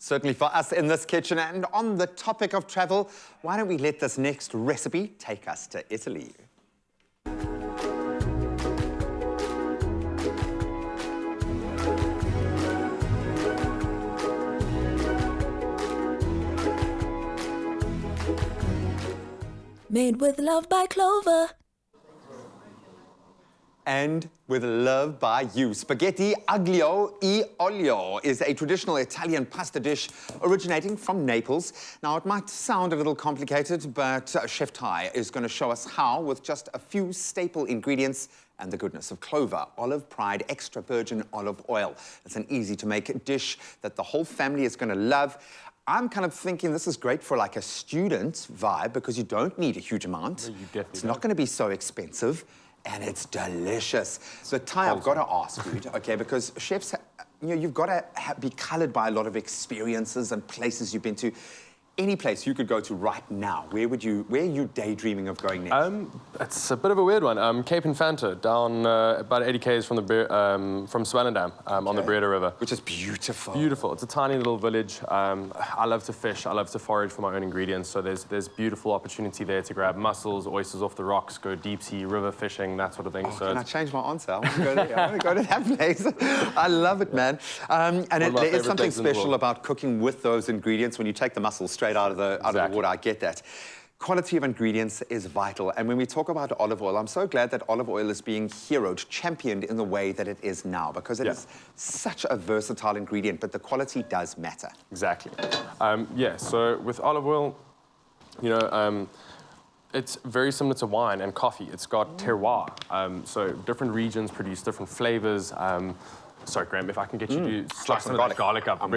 Certainly for us in this kitchen. And on the topic of travel, why don't we let this next recipe take us to Italy? Made with love by Clover. And with love by you. Spaghetti aglio e olio is a traditional Italian pasta dish originating from Naples. Now, it might sound a little complicated, but Chef Ty is going to show us how with just a few staple ingredients and the goodness of Clover, olive pride, extra virgin olive oil. It's an easy-to-make dish that the whole family is going to love. I'm kind of thinking this is great for like a student vibe because you don't need a huge amount. No, you definitely It's not going to be so expensive. And it's delicious. So, Ty, I've got to ask you, okay, because chefs, you've got to be coloured by a lot of experiences and places you've been to. Any place you could go to right now, where are you daydreaming of going next? It's a bit of a weird one. Cape Infanta, down about 80 k's from Swellendam, on the Breda River. Which is beautiful. Beautiful. It's a tiny little village. I love to fish. I love to forage for my own ingredients. So there's beautiful opportunity there to grab mussels, oysters off the rocks, go deep sea river fishing, that sort of thing. So can I change my answer? I want to go there. I want to go to that place. I love it, man. And there is something special about cooking with those ingredients when you take the mussels straight out of the water. I get that. Quality of ingredients is vital. And when we talk about olive oil, I'm so glad that olive oil is being heroed, championed in the way that it is now, because it is such a versatile ingredient, but the quality does matter. Exactly. So with olive oil, it's very similar to wine and coffee. It's got terroir. So different regions produce different flavors. Sorry, Graham, if I can get you to slice some of that garlic up. I'm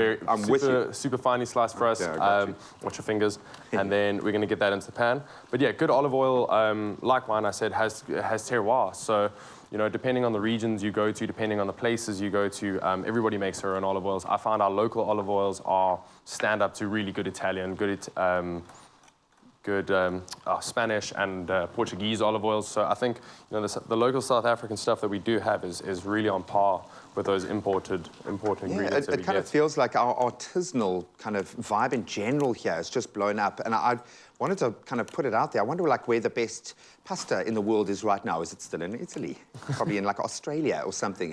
with you. Super finely sliced for us. Yeah, watch your fingers. And then we're going to get that into the pan. But yeah, good olive oil, like wine I said, has terroir. So, depending on the regions you go to, depending on the places you go to, everybody makes their own olive oils. I find our local olive oils stand up to really good Italian, good Spanish and Portuguese olive oils. So I think the local South African stuff that we do have is really on par with those imported ingredients. It kind of feels like our artisanal kind of vibe in general here is just blown up. And I wanted to kind of put it out there. I wonder where the best pasta in the world is right now. Is it still in Italy? Probably in like Australia or something,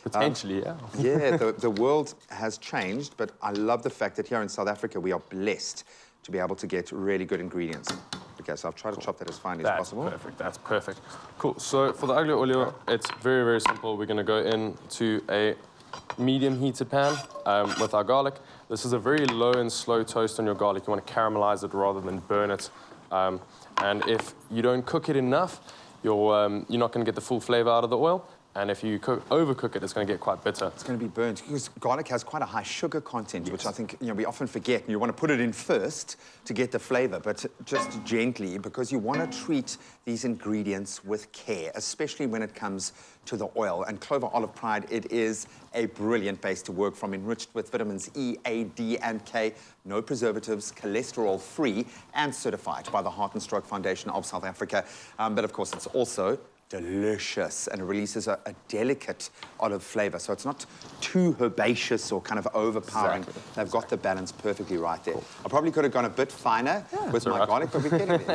Potentially, yeah. Yeah, the world has changed, but I love the fact that here in South Africa we are blessed to be able to get really good ingredients. Okay, so I've tried to chop that as finely as possible. That's perfect. Cool, so for the aglio olio, it's very, very simple. We're gonna go into a medium heated pan with our garlic. This is a very low and slow toast on your garlic. You wanna caramelize it rather than burn it. And if you don't cook it enough, you're not gonna get the full flavor out of the oil. And if you overcook it, it's going to get quite bitter. It's going to be burnt because garlic has quite a high sugar content, which I think we often forget. And you want to put it in first to get the flavor, but just gently, because you want to treat these ingredients with care, especially when it comes to the oil. And Clover Olive Pride, it is a brilliant base to work from, enriched with vitamins E, A, D, and K, no preservatives, cholesterol-free, and certified by the Heart and Stroke Foundation of South Africa. But of course, it's also delicious, and it releases a delicate olive flavor, so it's not too herbaceous or kind of overpowering. Exactly. They've got the balance perfectly right there. I probably could have gone a bit finer with my garlic, but we get it,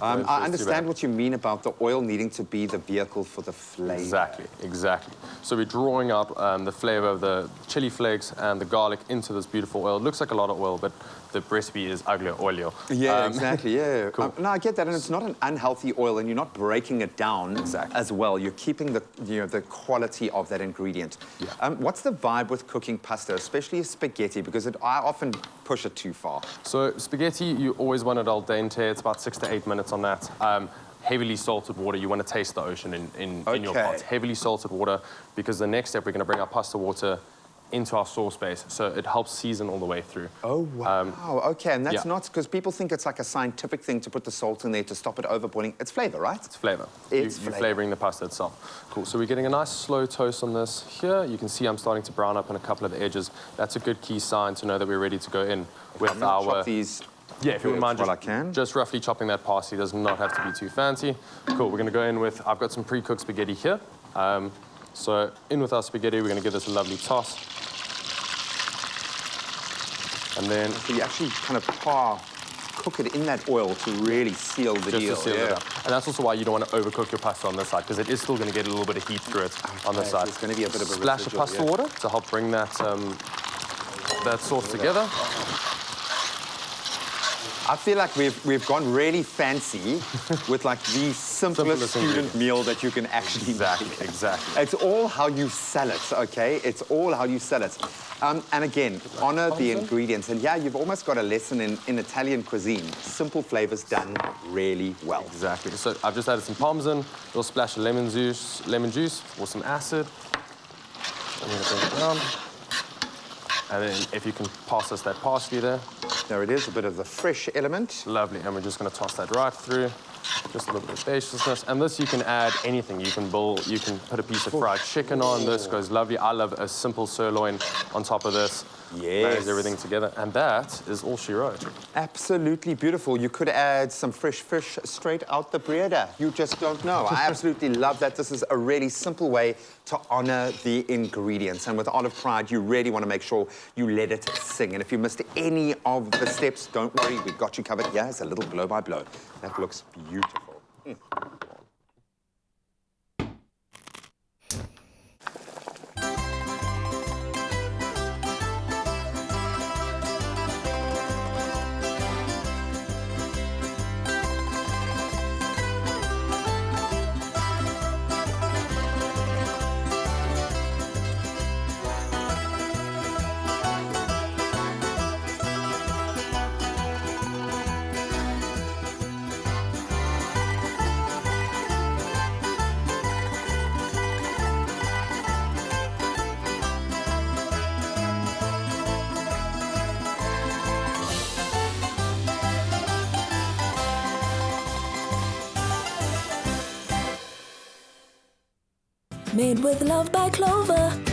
I understand what you mean about the oil needing to be the vehicle for the flavor. Exactly. So we're drawing out the flavor of the chili flakes and the garlic into this beautiful oil. It looks like a lot of oil, but the recipe is aglio olio. Yeah, exactly, yeah. Cool. No, I get that, and it's not an unhealthy oil, and you're not breaking it down as well. You're keeping the quality of that ingredient. Yeah. What's the vibe with cooking pasta, especially spaghetti, because I often push it too far? So spaghetti, you always want it al dente. It's about 6 to 8 minutes on that. Heavily salted water, you want to taste the ocean in your pot. Heavily salted water, because the next step, we're going to bring our pasta water into our sauce base, so it helps season all the way through. Oh, wow. Okay, and that's not, because people think it's like a scientific thing to put the salt in there to stop it overboiling. It's flavor, right? It's flavor. You're flavoring the pasta itself. Cool, so we're getting a nice slow toast on this here. You can see I'm starting to brown up on a couple of the edges. That's a good key sign to know that we're ready to go in with our... Chop these. Yeah, if you wouldn't mind just roughly chopping that parsley. Does not have to be too fancy. Cool, we're gonna go in with, I've got some pre-cooked spaghetti here. So in with our spaghetti, we're gonna give this a lovely toss. And then So you actually kind of cook it in that oil to really seal the just deal. to seal it up. And that's also why you don't want to overcook your pasta on this side, because it is still going to get a little bit of heat through it on this side. There's going to be a bit of a Splash of pasta water to help bring that, that sauce together. I feel like we've gone really fancy with like the simplest student meal that you can actually make. Exactly. It's all how you sell it, okay? It's all how you sell it. And again, honor the ingredients. And yeah, you've almost got a lesson in Italian cuisine. Simple flavors done really well. Exactly. So I've just added some parmesan, a little splash of lemon juice or some acid. I'm going to bring it down. And then if you can pass us that parsley there. There it is, a bit of the fresh element. Lovely. And we're just going to toss that right through. Just a little bit of spaciousness. And this, you can add anything. You can put a piece of fried chicken on. This goes lovely. I love a simple sirloin on top of this. Yes. Marries everything together. And that is all she wrote. Absolutely beautiful. You could add some fresh fish straight out the Breda. You just don't know. I absolutely love that. This is a really simple way to honor the ingredients. And with Olive Pride, you really want to make sure you let it sing. And if you missed any of the steps, don't worry. We've got you covered. Here's a little blow by blow. That looks beautiful. Made with love by Clover.